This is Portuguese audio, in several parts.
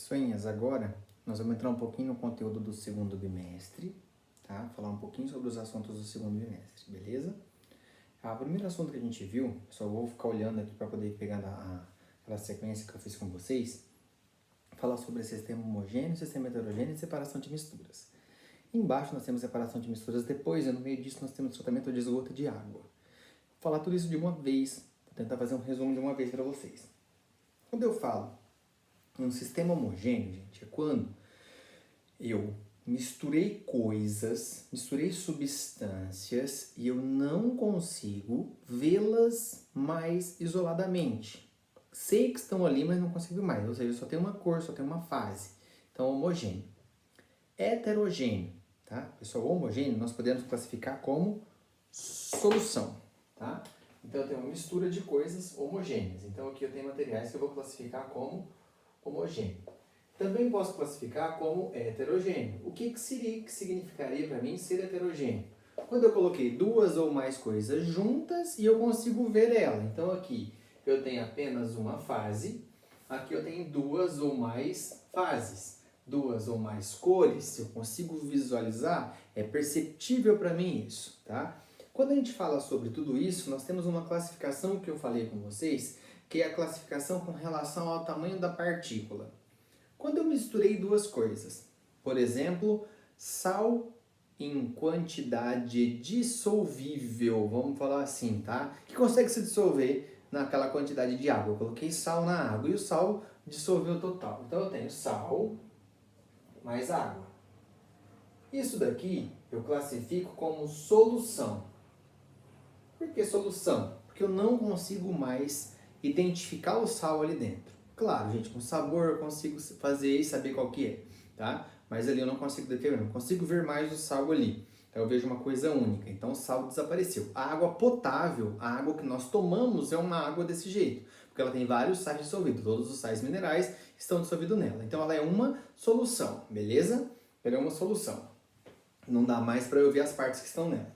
Pessoinhas, agora nós vamos entrar um pouquinho no conteúdo do segundo bimestre, tá? Falar um pouquinho sobre os assuntos do segundo bimestre, beleza? O primeiro assunto que a gente viu, só vou ficar olhando aqui para poder pegar aquela sequência que eu fiz com vocês, falar sobre sistema homogêneo, sistema heterogêneo e separação de misturas. Embaixo nós temos separação de misturas, depois, no meio disso, nós temos tratamento de esgoto e de água. Vou falar tudo isso de uma vez, vou tentar fazer um resumo de uma vez para vocês. Quando eu falo um sistema homogêneo, gente, é quando eu misturei coisas, misturei substâncias e eu não consigo vê-las mais isoladamente. Sei que estão ali, mas não consigo mais. Ou seja, só tem uma cor, só tem uma fase. Então, homogêneo. Heterogêneo, tá? Pessoal, homogêneo nós podemos classificar como solução, tá? Então, eu tenho uma mistura de coisas homogêneas. Então, aqui eu tenho materiais que eu vou classificar como homogêneo. Também posso classificar como heterogêneo. O que significaria para mim ser heterogêneo? Quando eu coloquei duas ou mais coisas juntas e eu consigo ver ela. Então aqui eu tenho apenas uma fase, aqui eu tenho duas ou mais fases, duas ou mais cores, se eu consigo visualizar, é perceptível para mim isso, tá? Quando a gente fala sobre tudo isso, nós temos uma classificação que eu falei com vocês, que é a classificação com relação ao tamanho da partícula. Quando eu misturei duas coisas, por exemplo, sal em quantidade dissolvível, vamos falar assim, tá? Que consegue se dissolver naquela quantidade de água. Eu coloquei sal na água e o sal dissolveu total. Então eu tenho sal mais água. Isso daqui eu classifico como solução. Por que solução? Porque eu não consigo mais identificar o sal ali dentro. Claro, gente, com sabor eu consigo fazer e saber qual que é, tá? Mas ali eu não consigo determinar, não consigo ver mais o sal ali. Então eu vejo uma coisa única, então o sal desapareceu. A água potável, a água que nós tomamos é uma água desse jeito, porque ela tem vários sais dissolvidos, todos os sais minerais estão dissolvidos nela. Então ela é uma solução, beleza? Ela é uma solução. Não dá mais para eu ver as partes que estão nela.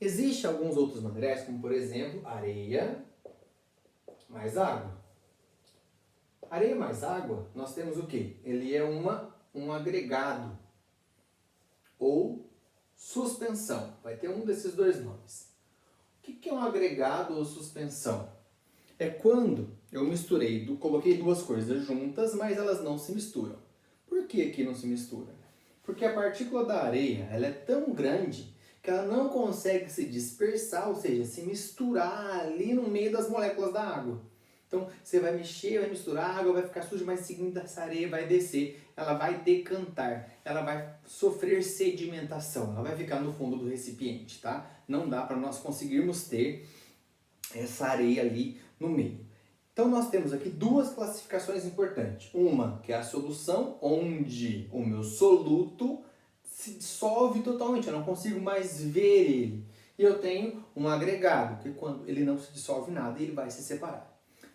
Existem alguns outros materiais, como por exemplo, areia mais água. Areia mais água, nós temos o quê? Ele é um agregado ou suspensão. Vai ter um desses dois nomes. O que é um agregado ou suspensão? É quando eu coloquei duas coisas juntas, mas elas não se misturam. Por que aqui não se mistura? Porque a partícula da areia ela é tão grande que ela não consegue se dispersar, ou seja, se misturar ali no meio das moléculas da água. Então, você vai mexer, vai misturar, a água vai ficar suja, mas seguindo essa areia vai descer, ela vai decantar, ela vai sofrer sedimentação, ela vai ficar no fundo do recipiente, tá? Não dá para nós conseguirmos ter essa areia ali no meio. Então, nós temos aqui duas classificações importantes. Uma, que é a solução, onde o meu soluto se dissolve totalmente, eu não consigo mais ver ele. E eu tenho um agregado, que quando ele não se dissolve nada, ele vai se separar.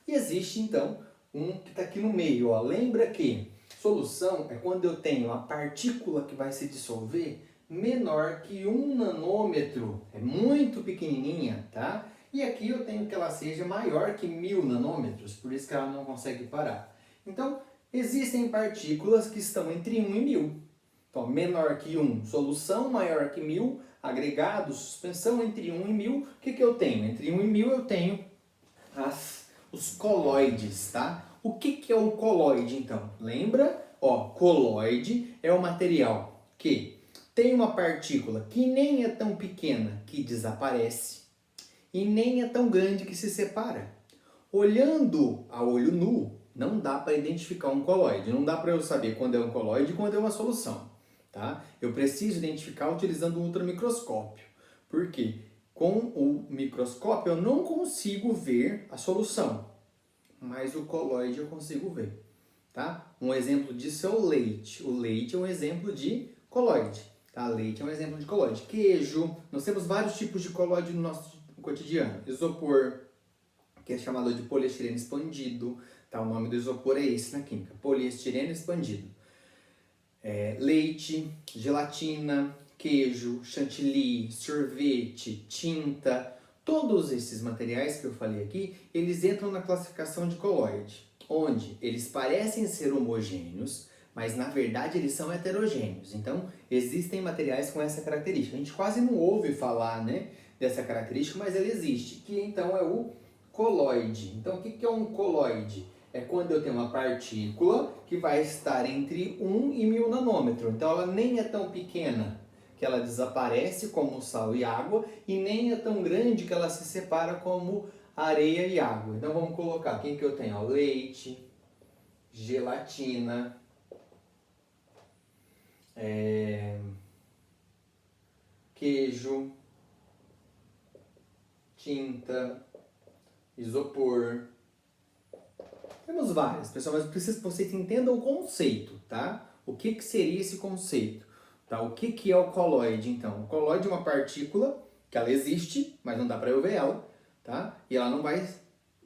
E existe, então, um que está aqui no meio. Ó. Lembra que solução é quando eu tenho a partícula que vai se dissolver menor que 1 nanômetro. É muito pequenininha, tá? E aqui eu tenho que ela seja maior que 1000 nanômetros, por isso que ela não consegue parar. Então, existem partículas que estão entre 1 e 1000. Então, menor que 1, solução, maior que 1000, agregado, suspensão, entre 1 e 1000. O que eu tenho? Entre 1 e 1000 eu tenho os coloides, tá? O que é um coloide, então? Lembra? Ó, coloide é um material que tem uma partícula que nem é tão pequena que desaparece e nem é tão grande que se separa. Olhando a olho nu, não dá para identificar um coloide. Não dá para eu saber quando é um coloide e quando é uma solução, tá? Eu preciso identificar utilizando o ultramicroscópio. Por quê? Com o microscópio eu não consigo ver a solução, mas o coloide eu consigo ver, tá? Um exemplo disso é o leite. O leite é um exemplo de coloide, tá? Leite é um exemplo de coloide. Queijo, nós temos vários tipos de coloide no nosso cotidiano. Isopor, que é chamado de poliestireno expandido, tá? O nome do isopor é esse na química, poliestireno expandido. Leite, gelatina, queijo, chantilly, sorvete, tinta, todos esses materiais que eu falei aqui, eles entram na classificação de coloide, onde eles parecem ser homogêneos, mas na verdade eles são heterogêneos. Então, existem materiais com essa característica. A gente quase não ouve falar, né, dessa característica, mas ela existe, que então é o coloide. Então, o que é um coloide? É quando eu tenho uma partícula que vai estar entre 1 e 1000 nanômetros. Então, ela nem é tão pequena que ela desaparece como sal e água, e nem é tão grande que ela se separa como areia e água. Então, vamos colocar, quem que eu tenho? Ó, leite, gelatina, queijo, tinta, isopor. Temos várias, pessoal, mas eu preciso que vocês entendam o conceito, tá? O que seria esse conceito? Tá? O que é o coloide, então? O coloide é uma partícula que ela existe, mas não dá para eu ver ela, tá? E ela não vai...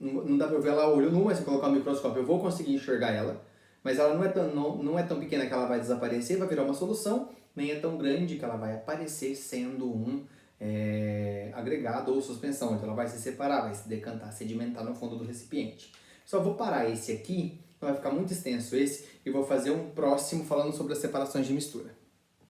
Não dá para eu ver ela a olho nu, mas se eu colocar o microscópio eu vou conseguir enxergar ela. Mas ela não é tão pequena que ela vai desaparecer, vai virar uma solução, nem é tão grande que ela vai aparecer sendo um agregado ou suspensão. Então ela vai se separar, vai se decantar, sedimentar no fundo do recipiente. Só vou parar esse aqui, vai ficar muito extenso esse, e vou fazer um próximo falando sobre as separações de mistura.